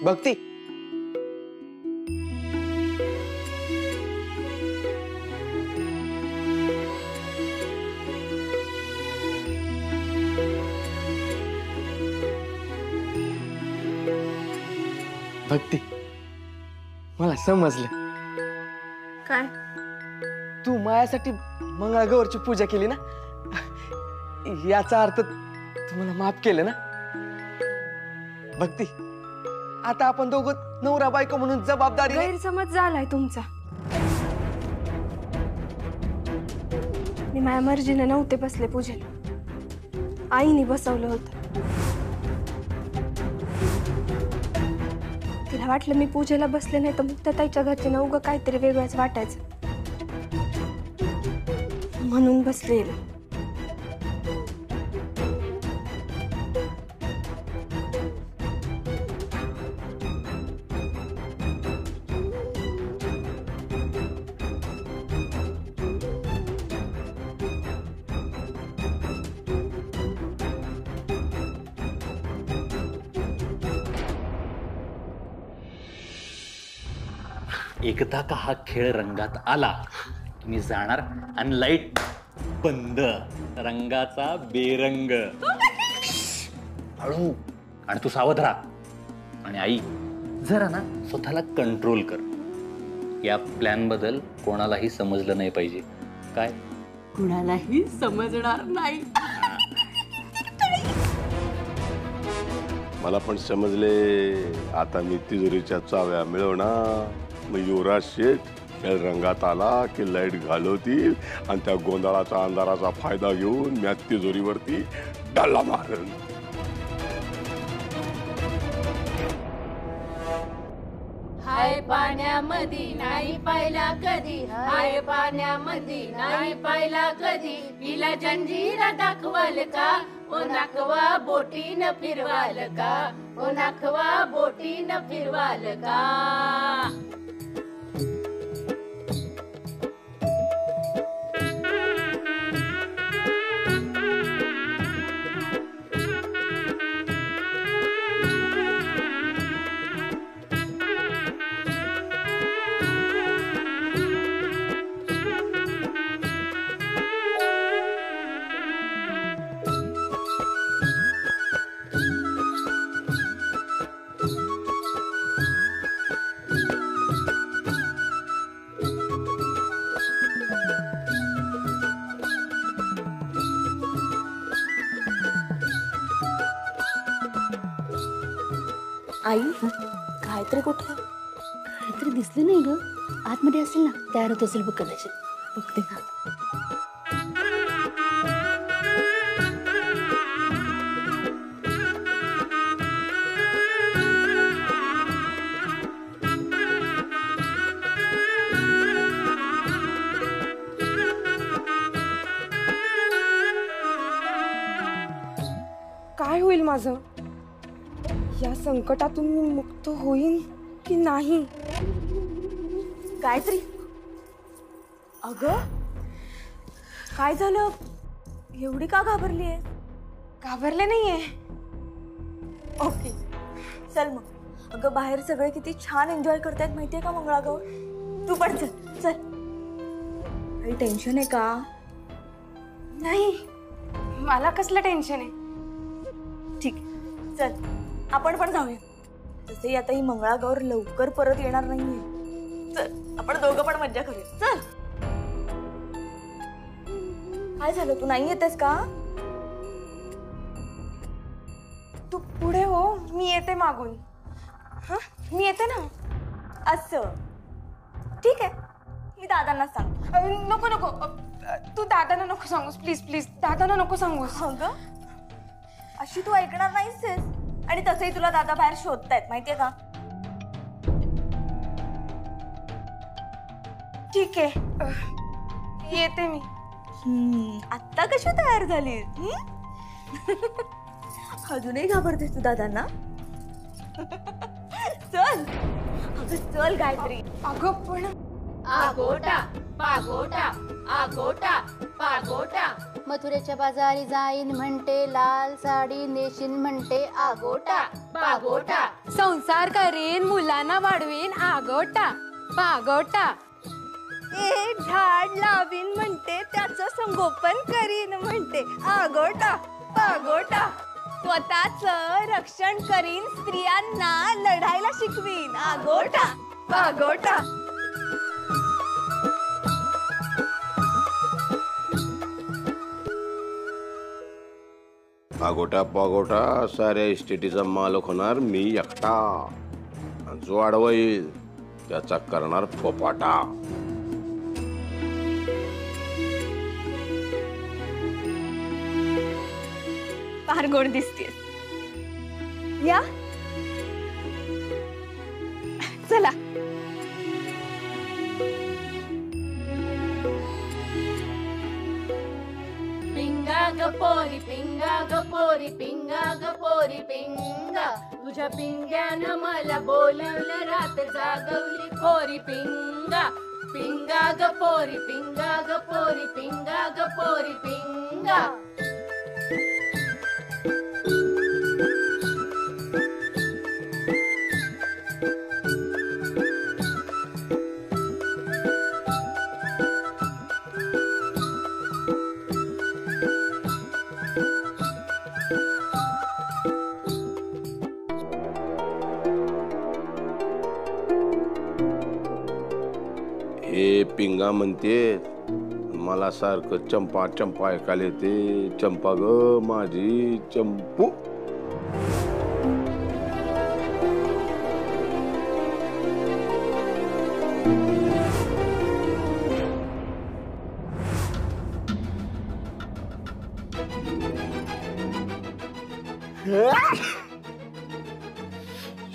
भक्ती, भक्ती, मला समजलं. काय? तू माझ्यासाठी मंगळागौरची पूजा केली ना, याचा अर्थ तू मला माफ केलं ना. भक्ती, आता आपण दोघं नवरा बायको म्हणून जबाबदारी. गैरसमज झालाय तुमचा. मी माझ्या मर्जीने नव्हते बसले पूजेला, आईने बसवलं होतं. तिला वाटलं मी पूजेला बसले नाही तर मुक्ताताईच्या घरचे ना उगं काहीतरी वेगळंच वाटायचं, म्हणून बसले. एकदा का हा खेळ रंगात आला की मी जाणार आणि लाईट बंद, रंगाचा बेरंग. हळू, आणि तू सावध राहा. आणि आई, जरा ना स्वतःला कंट्रोल कर. या प्लॅन बद्दल कोणालाही समजलं नाही पाहिजे. काय? कुणालाही समजणार नाही. मला पण समजले. आता मी तिजोरीच्या चाव्या मिळवणार. मग युवराज शेठ खेळ रंगात आला की लाईट घालवतील आणि त्या गोंधळाचा अंधाराचा फायदा घेऊन मी तिजोरीवरती डाला मारेन. हाय पाण्यामध्ये नाही पाहिला कधी, हाय पाण्यामध्ये नाही पाहिला कधी. हिला जंजीरा दाखवाल का, ओ नाकवा बोटीन फिरवाल का, ओ नाकवा बोटीन फिरवाल का. आई, गायत्री कुठे? गायत्री दिसली नाही ग. आतमध्ये असेल ना, तयार होत असेल बघ कदाचित. बघते का? काय होईल माझं? या संकटातून मी मुक्त होईन की नाही? गायत्री, अगं काय झालं? एवढी का घाबरलीये? घाबरले नाहीये. ओके, चल मग. अगं बाहेर सगळे किती छान एन्जॉय करतायत माहितीये का मंगळागौर. तू पण चल. चल. काही टेन्शन आहे का? नाही, मला कसलं टेन्शन आहे. ठीक आहे, चल आपण पण जाऊया. तसे आता ही मंगळागौर लवकर परत येणार नाहीये. चल आपण दोघं पण मज्जा करूया. चल. काय झालं, तू नाही येतेस का? तू पुढे हो, मी येते मागून. हा, मी येते ना. असं ठीक आहे, मी दादांना सांग. नको नको, तू दादांना नको सांगूस प्लीज प्लीज. दादांना नको सांगूस. हो ग, अशी तू ऐकणार नाहीस. आणि तसंही तुला दादा बाहेर शोधतायत माहितीये का. ठीक आहे, येते मी. आत्ता कशी तयार झाली? अजूनही घाबरतेस तू दादांना? चल अगं चल गायत्री. अगं पण आगोटा पागोटा आगोटा पागोटा मथुरेच्या बाजारी जाईन म्हणते लाल साडी नेशीन म्हणते आगोटा पागोटा संसार करीन मुलांना वाढवीन आगोटा पागोटा एक झाड लावीन म्हणते त्याचं संगोपन करीन म्हणते आगोटा पागोटा स्वतःच रक्षण करीन स्त्रियांना लढायला शिकवीन आगोटा पागोटा आगोटा पागोटा साऱ्या इस्टेटीचा मालक होणार मी एकटा आणि जो आडवा येईल त्याचा करणार फोपाटा. फार गोड दिसतेस. या चला. पिंगा ग पोरी पिंगा ग पोरी पिंगा ग पोरी पिंगा तुझ्या पिंग्यानं मला बोलवलं रात जागवली पोरी पिंगा पिंगा ग पोरी पिंगा ग पोरी पिंगा ग पोरी पिंगा हे पिंगा म्हणते मला सारखं चंपा चंपा ऐकायला येते. चंपा ग माझी चंपू.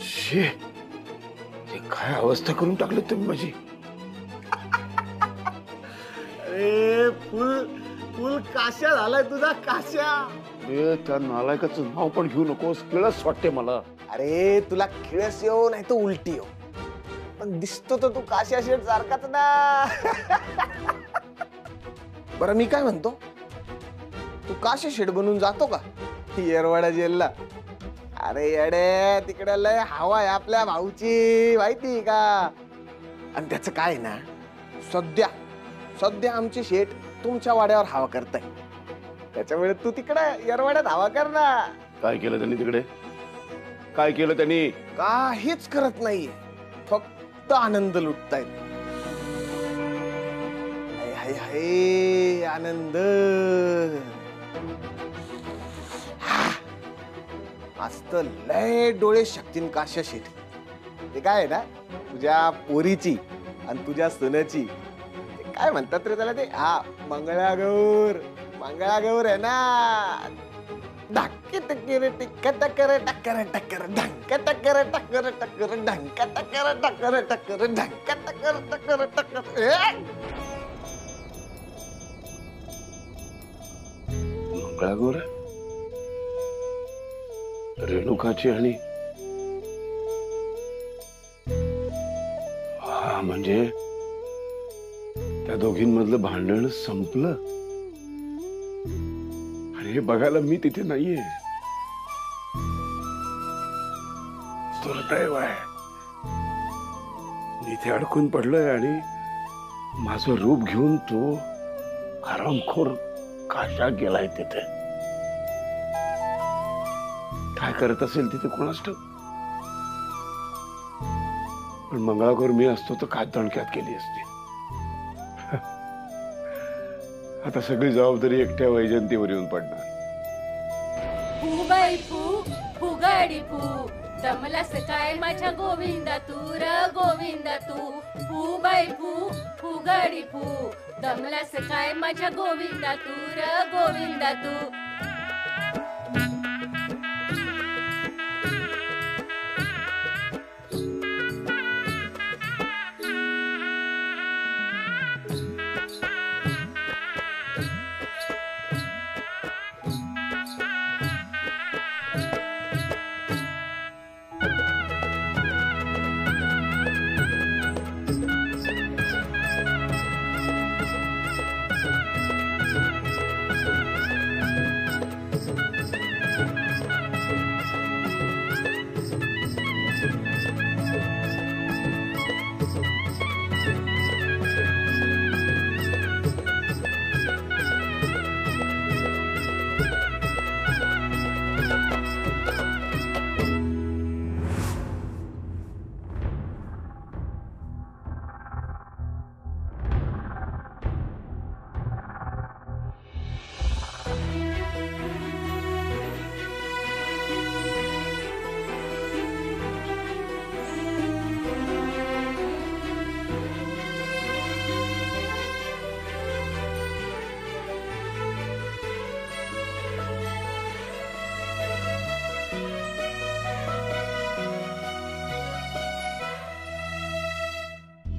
शे, हे काय अवस्था करून टाकली तुम्ही माझी. अरे फुल फुल काश्या झालाय तुझा काश्या. त्या नालायकाचं नाव पण घेऊ नकोस. किळस वाटते मला. अरे तुला किळस येऊ नाही तर उलटी येऊ पण दिसतो तर तू काश्या शेठ सारखाच ना. बरं मी काय म्हणतो तू काश्या शेठ बनून जातो का येरवाडा जेलला. अरे येडे तिकडे लय हवा आहे आपल्या भाऊची माहिती का. आणि त्याचं काय ना सध्या सध्या आमचे शेठ तुमच्या वाड्यावर हवा करताय त्याच्यामुळे तू तिकडे येरवाड्यात हवा कर ना. काय केलं त्यांनी तिकडे. काय केलं त्यांनी. काहीच करत नाहीये फक्त आनंद लुटतायत. हाय हाय हाय आनंद. मस्त लय डोळे शक्तीन काश्या शेठ. ते काय आहे ना तुझ्या पोरीची आणि तुझ्या सोन्याची काय म्हणतात रे त्याला ते हा मंगळागौर. मंगळागौर आहे ना. धक्के टक्कर टिक्क टक्कर टक्कर टक्कर ढंक टक्कर टक्कर टक्कर ढंक टक्कर टक्कर टक्कर ढंक टक्कर टक्कर टक्कर. मंगळागौर रेणुकाची आणि हा म्हणजे त्या दोघींमधलं भांडण संपलं आणि हे बघायला मी तिथे नाहीये. दुर्दैव आहे. मी इथे अडकून पडलोय आणि माझं रूप घेऊन तो हरामखोर काशा गेलाय तिथे. काय करत असेल तिथे कोणास ठाऊक. पण मंगळागौर मी असतो तर काय दणक्यात केली असती. आता सगळी जबाबदारी एकट्या वैजंतीवर येऊन पडणार. फू बाई फू फुगाडी फू दमलास काय माझ्या गोविंदा तू र गोविंदा तू. फू बाई फू फुगाडी फू दमलास काय माझ्या गोविंदा तू र गोविंदा तू.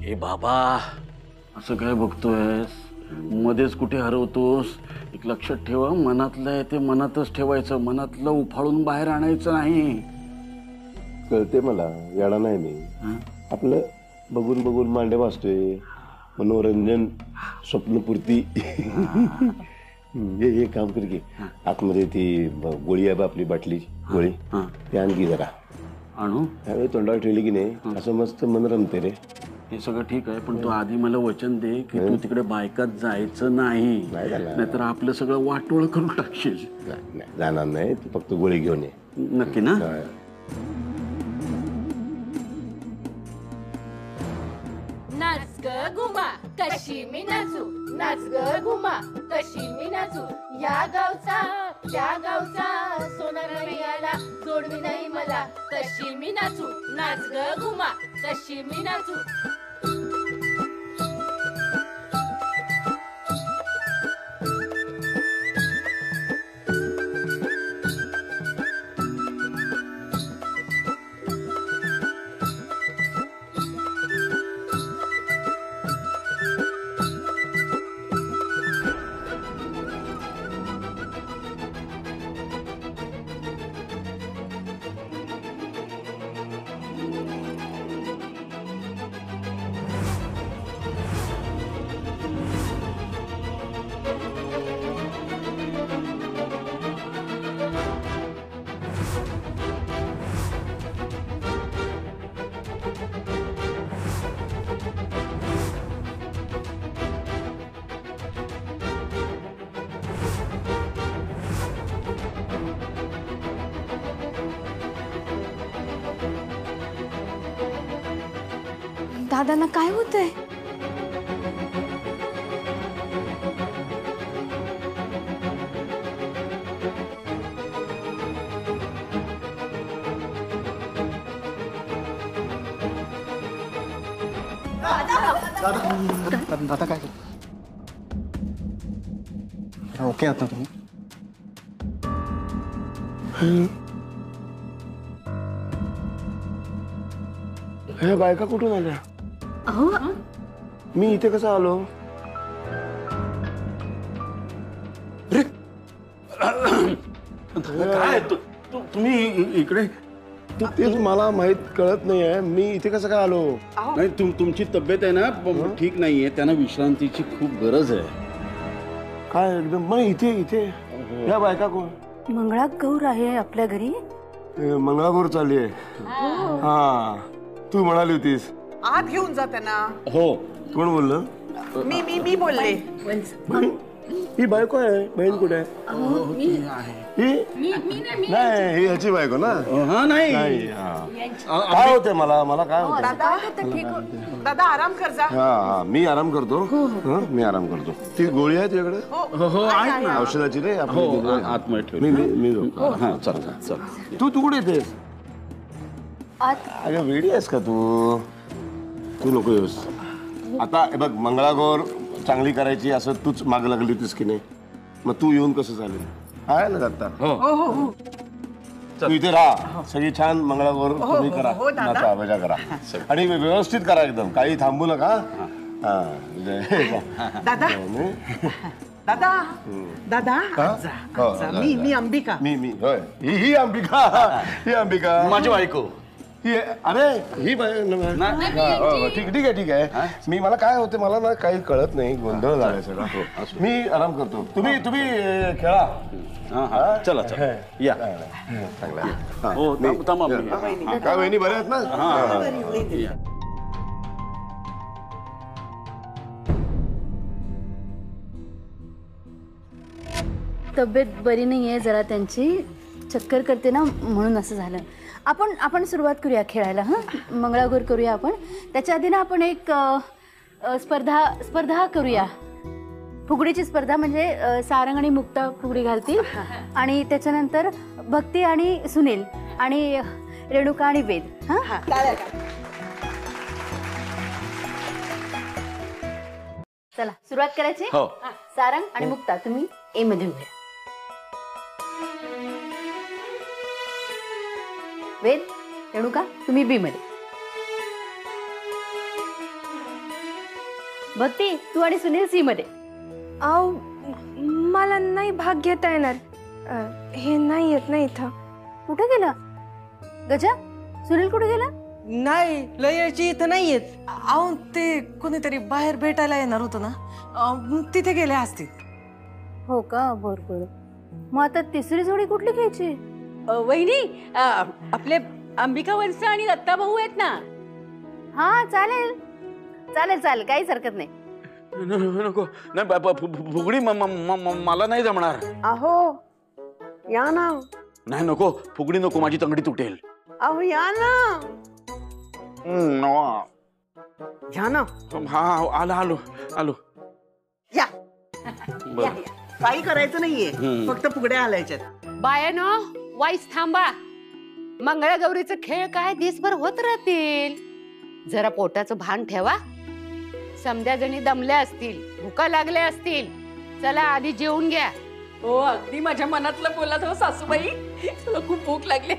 ए बाबा, असं काय बघतोयस? मध्येच कुठे हरवतोस? एक लक्षात ठेवा, मनातलं आहे ते मनातच ठेवायचं, मनातलं उफाळून बाहेर आणायचं नाही. कळते मला, येडा नाही मी. आपलं बघून बघून मांडे वाजतोय, मनोरंजन, स्वप्नपूर्ती. हे काम कर की, आतमध्ये ती गोळी आहे बा आपली बाटली गोळी, ती आणखी जरा आणू. त्यावेळी तोंडावर ठेवली की नाही असं मस्त मन रमते रे. हे सगळं ठीक आहे, पण तू आधी मला वचन दे की तू तिकडे बायकात जायचं नाही, नाहीतर आपलं सगळं वाटोळ करून टाकशील. नाही जाणार नाही, तू फक्त गोळी घेऊन ये. नक्की ना? नाच ग घुमा कशी मी नाचू, नाच ग घुमा कशी मी नाचू. या गावचा त्या गावचा सोनार मिळाला, जोडवी नाही मला कशी मी नाचू. नाच ग घुमा कशी मी नाचू. दादांना काय होतंय? दादा काय ओके आता तुम्ही? हे बायका कुठून आल्या? मी इथे कसा आलो? काय तुम्ही इकडे? तेच मला माहित कळत नाही आहे, मी इथे कसं काय आलो? नाही, तुमची तब्येत आहे ना ठीक नाहीये, त्यांना विश्रांतीची खूप गरज आहे. काय एकदम मग इथे या बायका कोण? मंगळा गौर आहे आपल्या घरी. मंगळागौर चालली आहे. हा, तू म्हणाली होतीस. आत घेऊन जा त्यांना. हो. कोण बोललं? मी बोलले. ही बायको आहे. बहीण कुठे आहे? नाही, ही ह्याची बायको ना? हा, नाही. काय होते मला काय होतं? दादा आराम कर जा. हा, मी आराम करतो. मी आराम करतो. ती गोळी आहे तुझ्याकडे? हो, आहे ना. औषधाची रे? आतमध्ये ठेवली. मी हा, चल. तू कुठे येतेस? अगं वेडी आहेस का तू? तू नको येऊस. आता बघ, मंगळागौर चांगली करायची असं तूच माग लागली होतीस की नाही, मग तू येऊन कसं चालेल? आहे ना दत्ता? हो. तू इथे राहा, सगळी छान मंगळागौर तुम्ही करा, नाचा मजा करा आणि व्यवस्थित करा एकदम, काही थांबू नका. दादा जा. मी अंबिका. मी होय, ही अंबिका माझी बायको. अरे ही ठीक आहे. मी मला काय होते, मला ना काही कळत नाही, गोंधळ झालाय सगळा. मी आराम करतो, तुम्ही खेळा. चला या. हो, थांबा. काय वहिनी बऱ्या आहेत ना? तब्येत बरी नाही आहे जरा त्यांची, चक्कर करते ना, म्हणून असं झालं. आपण सुरुवात करूया खेळायला. मंगळागौर करूया आपण. त्याच्या आधी ना आपण एक स्पर्धा करूया, फुगडीची स्पर्धा. म्हणजे सारंग आणि मुक्ता फुगडी घालतील आणि त्याच्यानंतर भक्ती आणि सुनील आणि रेणुका आणि वेद. चला सुरुवात करायची. सारंग आणि मुक्ता तुम्ही ए मध्ये उभे, वेद रेणुका तुम्ही बी मध्ये. भक्ती तू आणि सुनील सी मध्ये. अहो मला नाही भाग घेता येणार. हे नाही येत ना इथं. कुठे गेला गजा? सुनील कुठे गेला? नाही लयची इथं नाही येत. अहो ते कोणीतरी बाहेर भेटायला येणार होतं ना, तिथे गेले असतील. हो का, बरोबर. मग आता तिसरी जोडी कुठली घ्यायची? वहिनी, आपले अंबिका वंश आणि दत्ता भाऊ आहेत ना. हा चालेल चालेल चालेल, काहीच हरकत नाही. नको नाही, फुगडी मला नाही जमणार. अहो या ना. नाही नको, फुगडी नको, माझी तंगडी तुटेल. अहो या ना. या ना. हा आलो आलो आलो. या. बरं. काही करायचं नाहीये, फक्त फुगड्या आलायच्यात. बायानो, वाईस थांबा. मंगळागौरीचे खेळ काय दिवसभर होत राहतील. जरा पोटाचं भान ठेवा. समध्या जणी दमल्या असतील, भुका लागल्या असतील. चला आधी जेवून घ्या. हो अगदी माझ्या मनातलं बोलत हो सासूबाई. तुला खूप भूक लागली.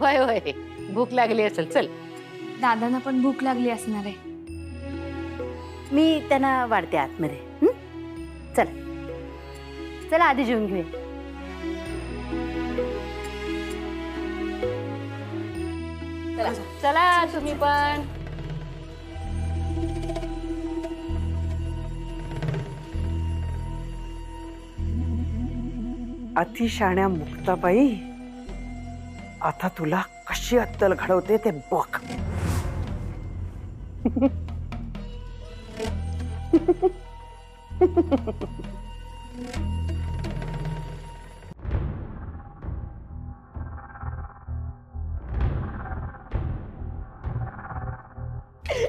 होय होय, भूक लागली असेल. चल. दादांना पण भूक लागली असणार आहे. मी त्यांना वाढते आतमध्ये. चला चला आधी जेवून घेऊया. चला तुम्ही पण. अतिशाण्या मुक्ताबाई, आता तुला कशी अत्तल घडवते ते बघ.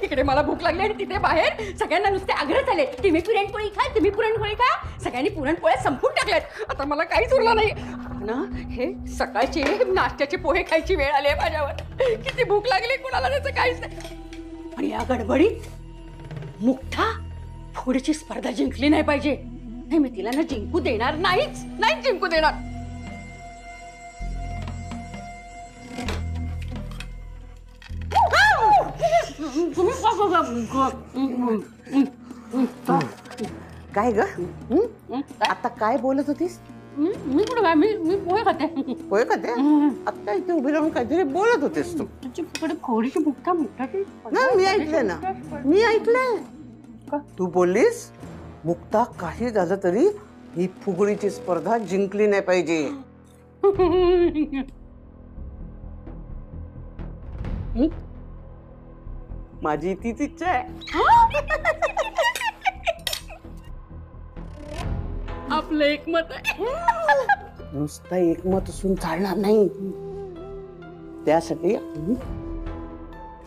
इकडे मला भूक लागली आणि तिथे बाहेर सगळ्यांना नुसते आग्रह झाले की मी पुरणपोळी खा, तुम्ही पुरणपोळी खा. सगळ्यांनी पुरणपोळ्या संपून टाकल्यात. आता मला काहीच उरलं नाही ना. हे सकाळचे नाश्त्याचे पोहे खायची वेळ आली आहे माझ्यावर. किती भूक लागली कुणाला त्याचं काहीच नाही. आणि या गडबडीत मुक्ता फुगडीची स्पर्धा जिंकली नाही पाहिजे. नाही मी तिला ना जिंकू देणार नाहीच, नाही जिंकू देणार. काय ग? आता काय बोलत होतीस? मी कुठं काय, मी पोहे खाते. होय का ते? आता इथे उभी राहून काहीतरी बोलत होतीस तू. खोडीची मुक्ता मुक्ताची. नाही मी ऐकलं ना, मी ऐकलंय. तू बोललीस मुक्ता काही झालं तरी ही फुगडीची स्पर्धा जिंकली नाही पाहिजे. माझी तीच इच्छा आहे. आपलं एकमत आहे. नुसतं एकमत असून चालणार नाही, त्यासाठी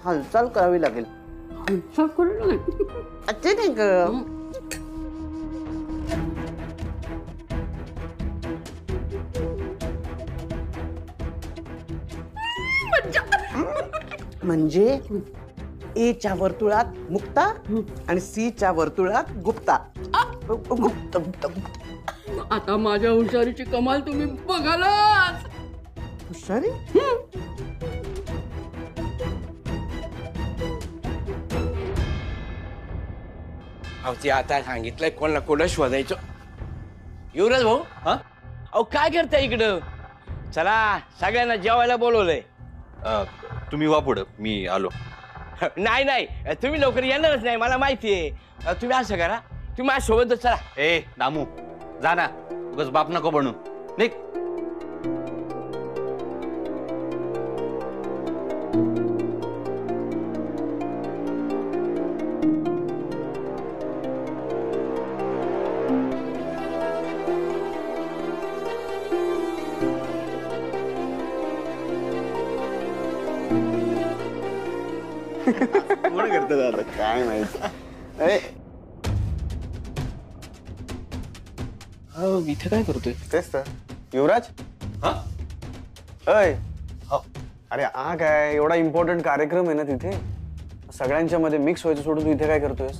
हालचाल करावी लागेल. अच्छे नाही ग. म्हणजे ए च्या वर्तुळात मुक्ता आणि सी च्या वर्तुळात गुप्ता. गुप्त गुप्त. आता माझ्या हुशारीची कमाल तुम्ही बघालाच. हुशारी? ते आता सांगितलंय कोणाला कोणा शोधायचं. युवराज भाऊ, हा अहो काय करताय इकडं? चला सगळ्यांना जेवायला बोलवलंय. तुम्ही वा पुढं, मी आलो. नाही नाही, तुम्ही लवकर येणारच नाही मला माहितीये. तुम्ही असं करा, तुम्ही माझ्यासोबतच चला. ए दामू, जा ना, उगाच बाप नको बनू. निघ. कोण करतो दादा काय माहिती. इथे काय करतोय? तेच तर. युवराज, अय अरे काय एवढा इम्पॉर्टंट कार्यक्रम आहे ना तिथे, सगळ्यांच्या मध्ये मिक्स व्हायचं सोडून तू इथे काय करतोयस?